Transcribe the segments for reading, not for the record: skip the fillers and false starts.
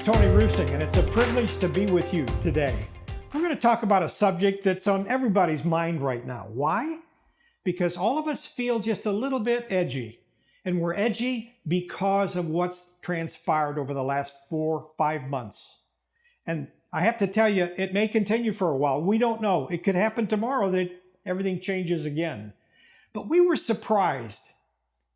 is Tony Ruesing, and it's a privilege to be with you today. We're going to talk about a subject that's on everybody's mind right now. Why? Because all of us feel just a little bit edgy, and we're edgy because of what's transpired over the last 4-5 months. And I have to tell you, it may continue for a while. We don't know. It could happen tomorrow that everything changes again. But we were surprised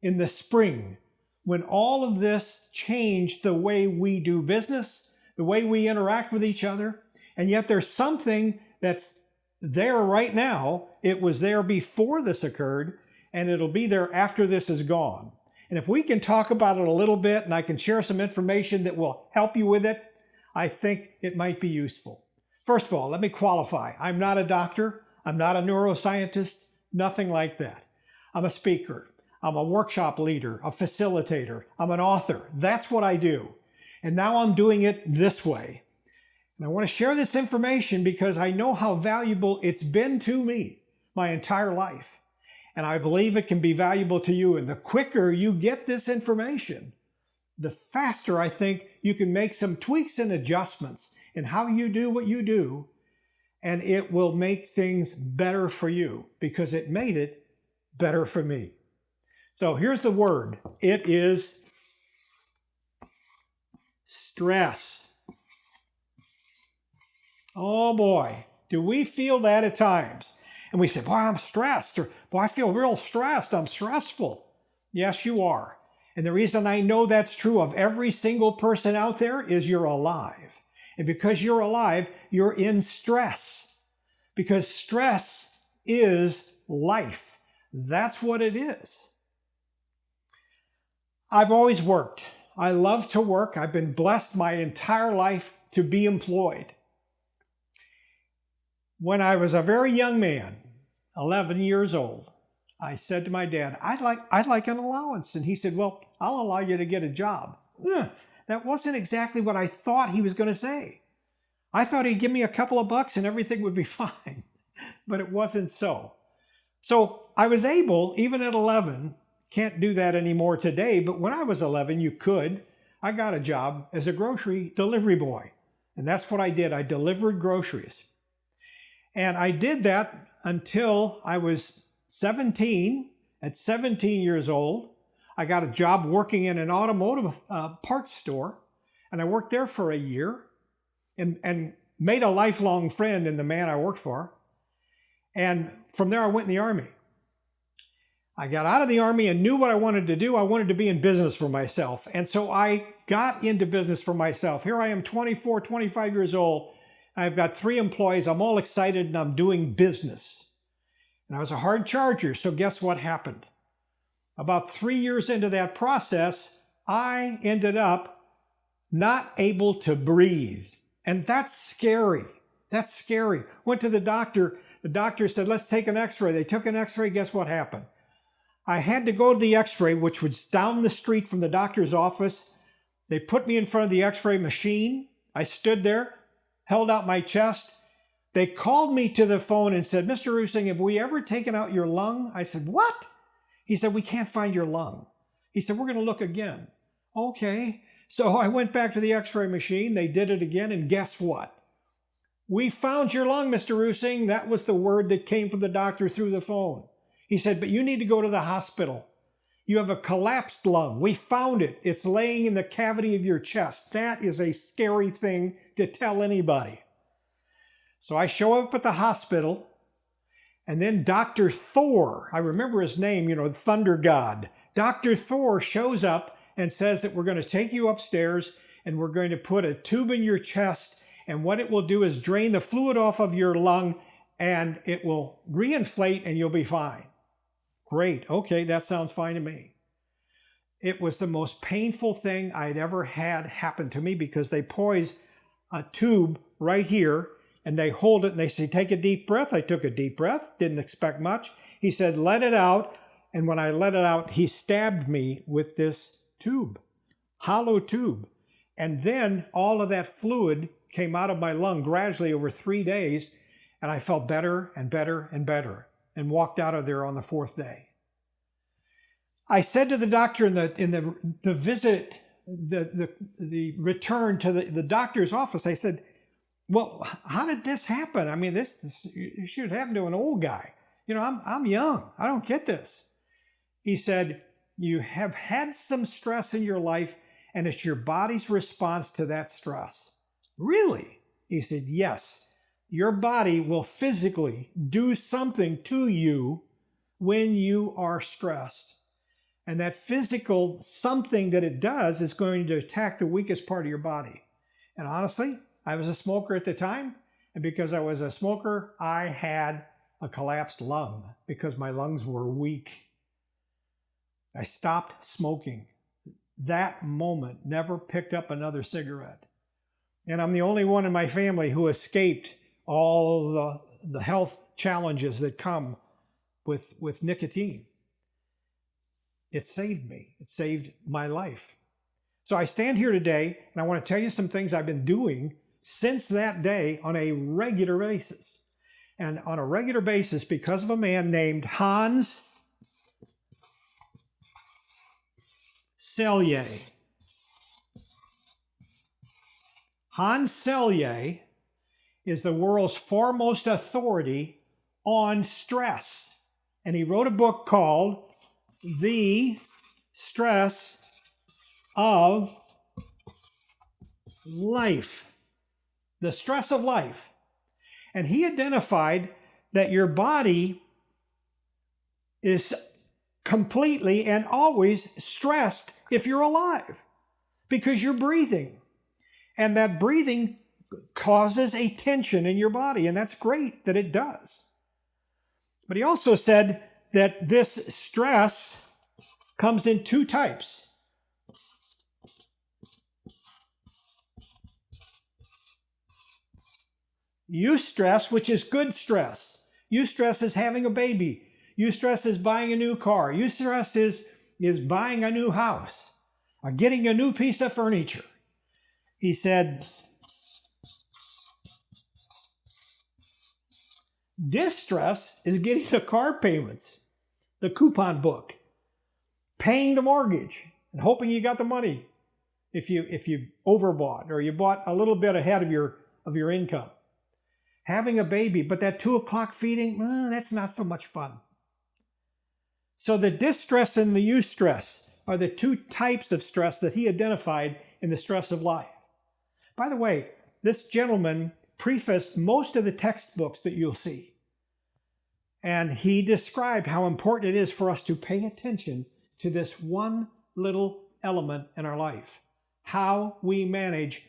in the spring when all of this changed the way we do business, the way we interact with each other. And yet there's something that's there right now. It was there before this occurred, and it'll be there after this is gone. And if we can talk about it a little bit, and I can share some information that will help you with it, I think it might be useful. First of all, let me qualify. I'm not a doctor. I'm not a neuroscientist, nothing like that. I'm a speaker. I'm a workshop leader, a facilitator. I'm an author. That's what I do. And now I'm doing it this way. And I want to share this information because I know how valuable it's been to me my entire life. And I believe it can be valuable to you. And the quicker you get this information, the faster I think you can make some tweaks and adjustments in how you do what you do. And it will make things better for you because it made it better for me. So here's the word. It is stress. Oh boy, do we feel that at times? And we say, boy, I'm stressed, or boy, I feel real stressed. I'm stressful. Yes, you are. And the reason I know that's true of every single person out there is you're alive. And because you're alive, you're in stress. Because stress is life. That's what it is. I've always worked. I love to work. I've been blessed my entire life to be employed. When I was a very young man, 11 years old, I said to my dad, I'd like an allowance. And he said, well, I'll allow you to get a job. That wasn't exactly what I thought he was going to say. I thought he'd give me a couple of bucks and everything would be fine. But it wasn't so. So I was able, even at 11, can't do that anymore today, but when I was 11, you could. I got a job as a grocery delivery boy. And that's what I did. I delivered groceries. And I did that until I was 17. At 17 years old, I got a job working in an automotive parts store. And I worked there for a year and made a lifelong friend in the man I worked for. And from there, I went in the Army. I got out of the Army and knew what I wanted to do. I wanted to be in business for myself. And so I got into business for myself. Here I am, 24, 25 years old. I've got 3 employees. I'm all excited and I'm doing business. And I was a hard charger, so guess what happened? About 3 years into that process, I ended up not able to breathe. And that's scary. That's scary. Went to the doctor. The doctor said, let's take an x-ray. They took an x-ray. Guess what happened? I had to go to the x-ray, which was down the street from the doctor's office. They put me in front of the x-ray machine. I stood there, held out my chest. They called me to the phone and said, Mr. Ruesing, have we ever taken out your lung? I said, what? He said, we can't find your lung. He said, we're going to look again. Okay. So I went back to the x-ray machine. They did it again, and guess what? We found your lung, Mr. Ruesing. That was the word that came from the doctor through the phone. He said, but you need to go to the hospital. You have a collapsed lung. We found it. It's laying in the cavity of your chest. That is a scary thing to tell anybody. So I show up at the hospital, and then Dr. Thor, I remember his name, the thunder god. Dr. Thor shows up and says that we're going to take you upstairs and we're going to put a tube in your chest, and what it will do is drain the fluid off of your lung and it will reinflate and you'll be fine. Great. Okay, that sounds fine to me. It was the most painful thing I'd ever had happen to me because they poise a tube right here and they hold it and they say, take a deep breath. I took a deep breath, didn't expect much. He said, let it out. And when I let it out, he stabbed me with this tube, hollow tube. And then all of that fluid came out of my lung gradually over 3 days. And I felt better and better and better and walked out of there on the 4th day. I said to the doctor in the visit the return to the doctor's office, I said, well, how did this happen? I mean, this should happen to an old guy. You know, I'm young. I don't get this. He said, you have had some stress in your life, and it's your body's response to that stress. Really? He said, yes. Your body will physically do something to you when you are stressed. And that physical something that it does is going to attack the weakest part of your body. And honestly, I was a smoker at the time. And because I was a smoker, I had a collapsed lung because my lungs were weak. I stopped smoking. That moment, never picked up another cigarette. And I'm the only one in my family who escaped all the health challenges that come with nicotine. It saved me. It saved my life. So I stand here today, and I want to tell you some things I've been doing since that day on a regular basis. And on a regular basis, because of a man named Hans Sayle. Hans Sayle is the world's foremost authority on stress. And he wrote a book called The Stress of Life. The Stress of Life. And he identified that your body is completely and always stressed if you're alive because you're breathing. And that breathing causes a tension in your body, and that's great that it does. But he also said that this stress comes in two types. Eustress, which is good stress. Eustress is having a baby. Eustress is buying a new car. Eustress is buying a new house or getting a new piece of furniture. He said, distress is getting the car payments, the coupon book, paying the mortgage, and hoping you got the money if you overbought or you bought a little bit ahead of your income. Having a baby, but that 2 o'clock feeding, that's not so much fun. So the distress and the eustress are the two types of stress that he identified in the stress of life. By the way, this gentleman prefaced most of the textbooks that you'll see. And he described how important it is for us to pay attention to this one little element in our life. How we manage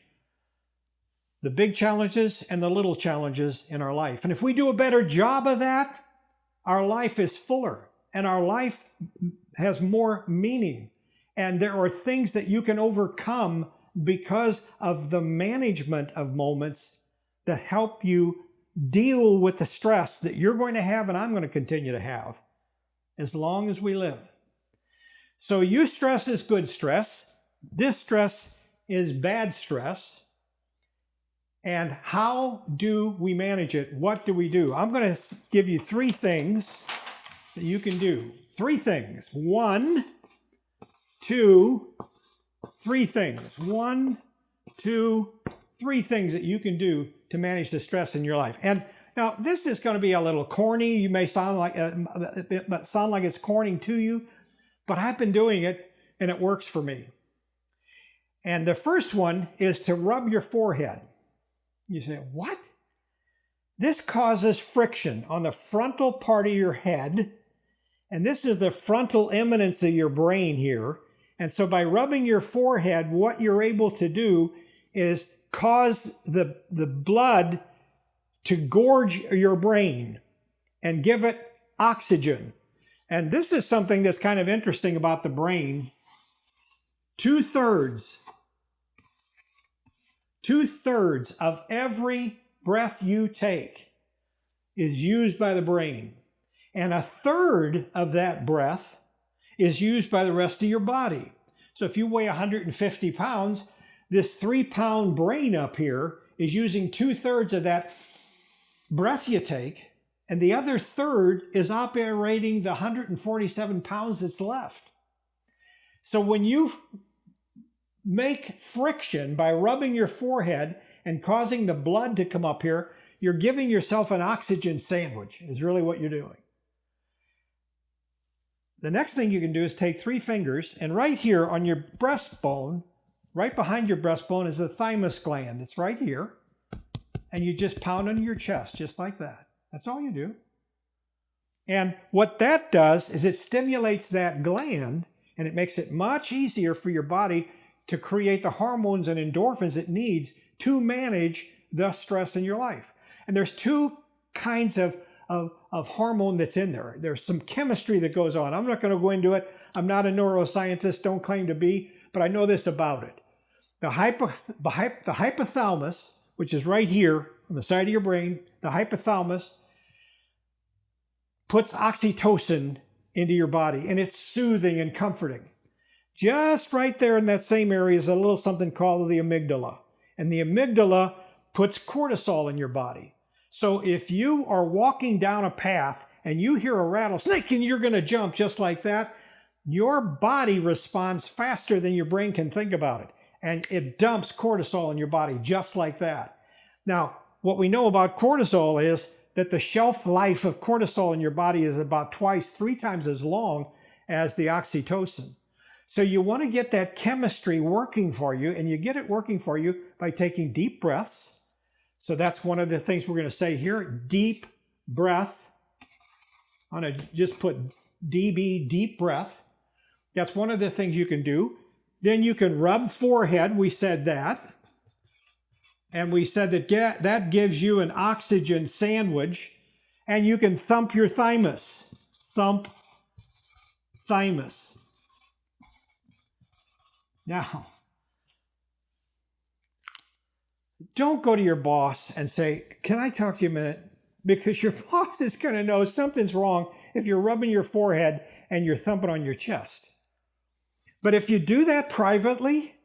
the big challenges and the little challenges in our life. And if we do a better job of that, our life is fuller and our life has more meaning. And there are things that you can overcome because of the management of moments that help you deal with the stress that you're going to have and I'm going to continue to have as long as we live. So eustress is good stress. Distress is bad stress. And how do we manage it? What do we do? I'm going to give you 3 things that you can do. 3 things. 1, 2, 3 things. 1, 2, 3 things that you can do to manage the stress in your life. And now this is going to be a little corny. You may sound like it's corny to you, but I've been doing it and it works for me. And the first one is to rub your forehead. You say, what? This causes friction on the frontal part of your head. And this is the frontal eminence of your brain here. And so by rubbing your forehead, what you're able to do is cause the blood to gorge your brain and give it oxygen. And this is something that's kind of interesting about the brain. 2/3 of every breath you take is used by the brain. And 1/3 of that breath is used by the rest of your body. So if you weigh 150 pounds, this 3-pound brain up here is using 2/3 of that breath you take, and the other 1/3 is operating the 147 pounds that's left. So when you make friction by rubbing your forehead and causing the blood to come up here, you're giving yourself an oxygen sandwich, is really what you're doing. The next thing you can do is take 3 fingers, and right here on your breastbone, right behind your breastbone is the thymus gland. It's right here. And you just pound on your chest, just like that. That's all you do. And what that does is it stimulates that gland, and it makes it much easier for your body to create the hormones and endorphins it needs to manage the stress in your life. And there's 2 kinds of hormone that's in there. There's some chemistry that goes on. I'm not going to go into it. I'm not a neuroscientist, don't claim to be, but I know this about it. The hypothalamus, which is right here on the side of your brain, the hypothalamus puts oxytocin into your body, and it's soothing and comforting. Just right there in that same area is a little something called the amygdala. And the amygdala puts cortisol in your body. So if you are walking down a path and you hear a rattlesnake and you're going to jump just like that, your body responds faster than your brain can think about it. And it dumps cortisol in your body just like that. Now, what we know about cortisol is that the shelf life of cortisol in your body is about 2-3 times as long as the oxytocin. So you want to get that chemistry working for you, and you get it working for you by taking deep breaths. So that's one of the things we're going to say here, deep breath. I'm going to just put DB, deep breath. That's one of the things you can do. Then you can rub forehead, we said that. And we said that that gives you an oxygen sandwich. And you can thump your thymus. Thump thymus. Now, don't go to your boss and say, can I talk to you a minute? Because your boss is going to know something's wrong if you're rubbing your forehead and you're thumping on your chest. But if you do that privately,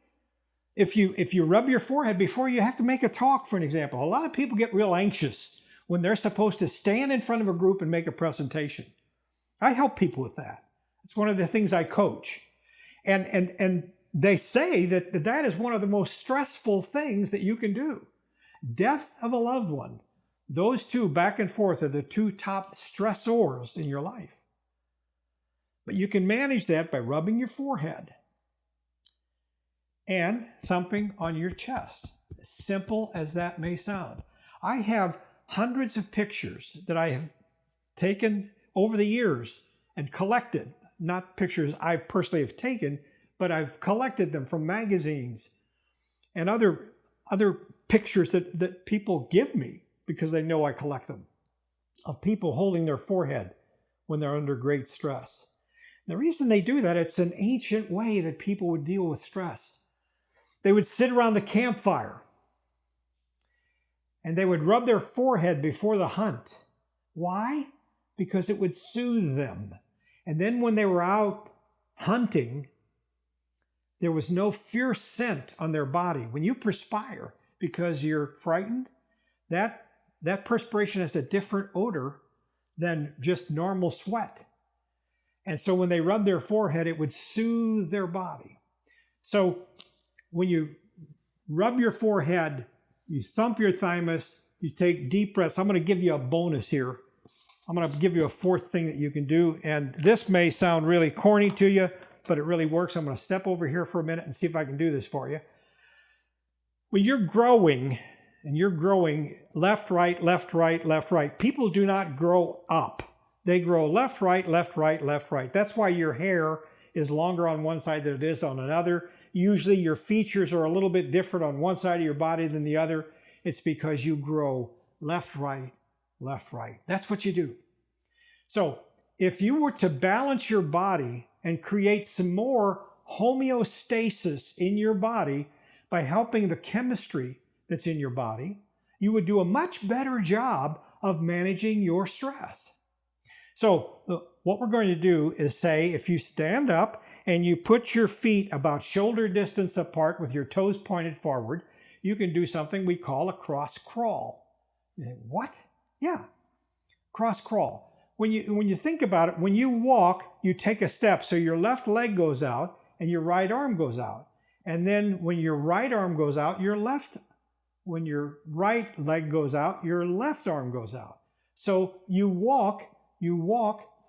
if you rub your forehead before you have to make a talk, for an example, a lot of people get real anxious when they're supposed to stand in front of a group and make a presentation. I help people with that. It's one of the things I coach. And they say that that is one of the most stressful things that you can do. Death of a loved one. Those 2 back and forth are the 2 top stressors in your life. But you can manage that by rubbing your forehead and thumping on your chest. As simple as that may sound. I have hundreds of pictures that I have taken over the years and collected. Not pictures I personally have taken, but I've collected them from magazines and other pictures that people give me because they know I collect them, of people holding their forehead when they're under great stress. And the reason they do that, it's an ancient way that people would deal with stress. They would sit around the campfire and they would rub their forehead before the hunt. Why? Because it would soothe them. And then when they were out hunting, there was no fierce scent on their body. When you perspire because you're frightened, that perspiration has a different odor than just normal sweat. And so when they rubbed their forehead, it would soothe their body. So when you rub your forehead, you thump your thymus, you take deep breaths. I'm going to give you a bonus here. I'm going to give you a 4th thing that you can do. And this may sound really corny to you, but it really works. I'm going to step over here for a minute and see if I can do this for you. When you're growing, and you're growing left, right, left, right, left, right, people do not grow up. They grow left, right, left, right, left, right. That's why your hair is longer on one side than it is on another. Usually your features are a little bit different on one side of your body than the other. It's because you grow left, right, left, right. That's what you do. So if you were to balance your body and create some more homeostasis in your body by helping the chemistry that's in your body, you would do a much better job of managing your stress. So what we're going to do is say, if you stand up and you put your feet about shoulder distance apart with your toes pointed forward, you can do something we call a cross crawl. What? Yeah, cross crawl. When you think about it, when you walk, you take a step, so your left leg goes out and your right arm goes out. And then when your right arm goes out, when your right leg goes out, your left arm goes out. So you walk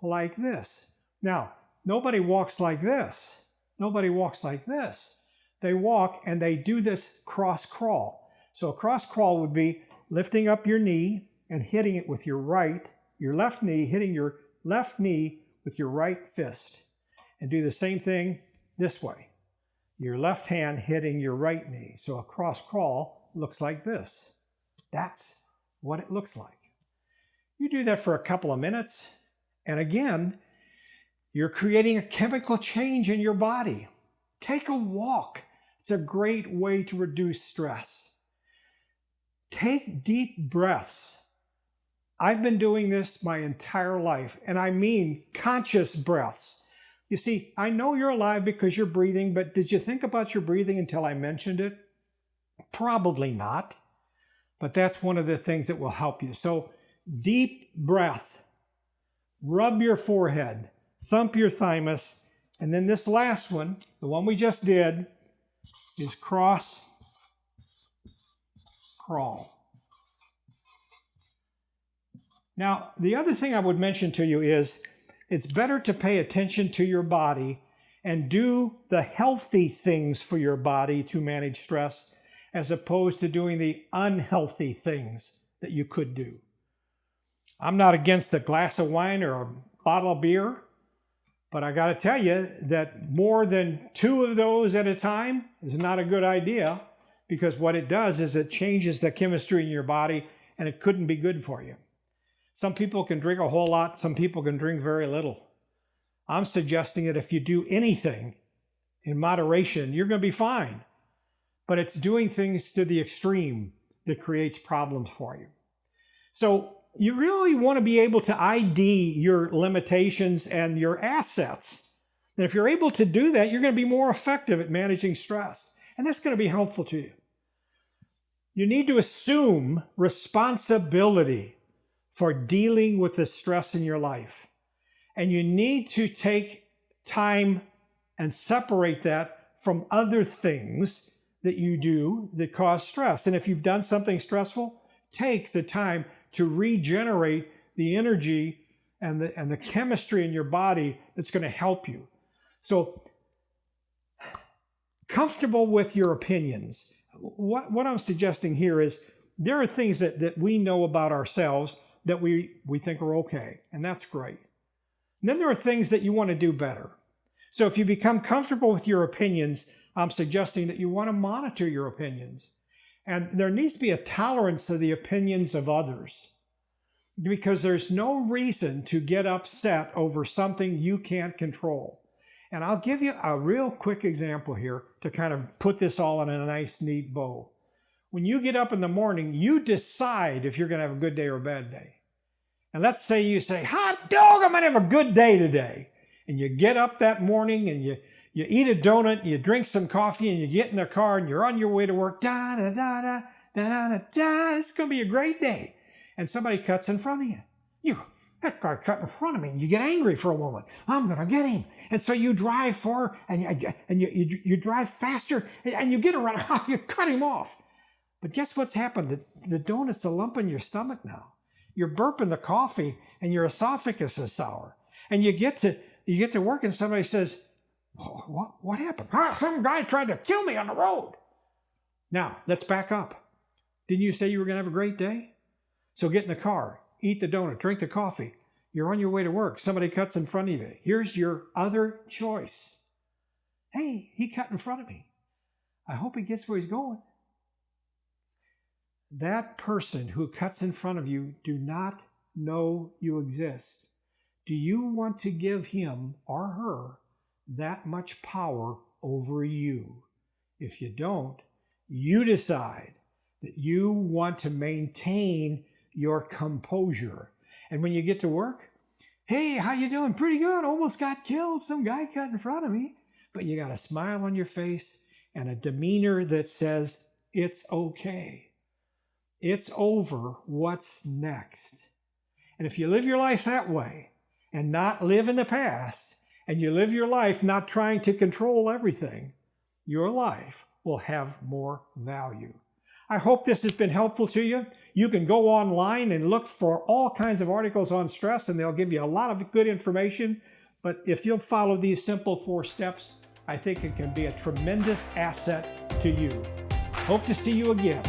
like this. Now, nobody walks like this. Nobody walks like this. They walk and they do this cross crawl. So a cross crawl would be lifting up your knee and hitting it with your left knee, hitting your left knee with your right fist. And do the same thing this way. Your left hand hitting your right knee. So a cross crawl looks like this. That's what it looks like. You do that for a couple of minutes, and again, you're creating a chemical change in your body. Take a walk. It's a great way to reduce stress. Take deep breaths. I've been doing this my entire life, and I mean conscious breaths. You see, I know you're alive because you're breathing, but did you think about your breathing until I mentioned it? Probably not, but that's one of the things that will help you. So deep breath, rub your forehead, thump your thymus, and then this last one, the one we just did, is cross crawl. Now, the other thing I would mention to you is it's better to pay attention to your body and do the healthy things for your body to manage stress as opposed to doing the unhealthy things that you could do. I'm not against a glass of wine or a bottle of beer, but I got to tell you that more than 2 of those at a time is not a good idea, because what it does is it changes the chemistry in your body, and it couldn't be good for you. Some people can drink a whole lot, some people can drink very little. I'm suggesting that if you do anything in moderation, you're going to be fine. But it's doing things to the extreme that creates problems for you. So you really want to be able to ID your limitations and your assets. And if you're able to do that, you're going to be more effective at managing stress. And that's going to be helpful to you. You need to assume responsibility for dealing with the stress in your life. And you need to take time and separate that from other things that you do that cause stress. And if you've done something stressful, take the time to regenerate the energy and the chemistry in your body that's going to help you. So, comfortable with your opinions. What I'm suggesting here is there are things that we know about ourselves that we think are okay, and that's great. And then there are things that you want to do better. So if you become comfortable with your opinions, I'm suggesting that you want to monitor your opinions. And there needs to be a tolerance to the opinions of others, because there's no reason to get upset over something you can't control. And I'll give you a real quick example here to kind of put this all in a nice, neat bow. When you get up in the morning, you decide if you're going to have a good day or a bad day. And let's say you say, hot dog, I'm going to have a good day today. And you get up that morning and you eat a donut, you drink some coffee, and you get in the car and you're on your way to work. Da da da da da da da da. It's going to be a great day. And somebody cuts in front of you. That guy cut in front of me, and you get angry for a moment. I'm going to get him. And so you drive you drive faster, and you get around. You cut him off. But guess what's happened? The donut's a lump in your stomach now. You're burping the coffee, and your esophagus is sour. And you get to work, and somebody says, oh, what happened? Some guy tried to kill me on the road. Now, let's back up. Didn't you say you were going to have a great day? So get in the car, eat the donut, drink the coffee. You're on your way to work. Somebody cuts in front of you. Here's your other choice. Hey, he cut in front of me. I hope he gets where he's going. That person who cuts in front of you do not know you exist. Do you want to give him or her that much power over you? If you don't, you decide that you want to maintain your composure. And when you get to work, hey, how you doing? Pretty good. Almost got killed. Some guy cut in front of me. But you got a smile on your face and a demeanor that says, it's okay. It's over. What's next? And if you live your life that way and not live in the past, and you live your life not trying to control everything, your life will have more value. I hope this has been helpful to you. You can go online and look for all kinds of articles on stress, and they'll give you a lot of good information. But if you'll follow these simple 4 steps, I think it can be a tremendous asset to you. Hope to see you again.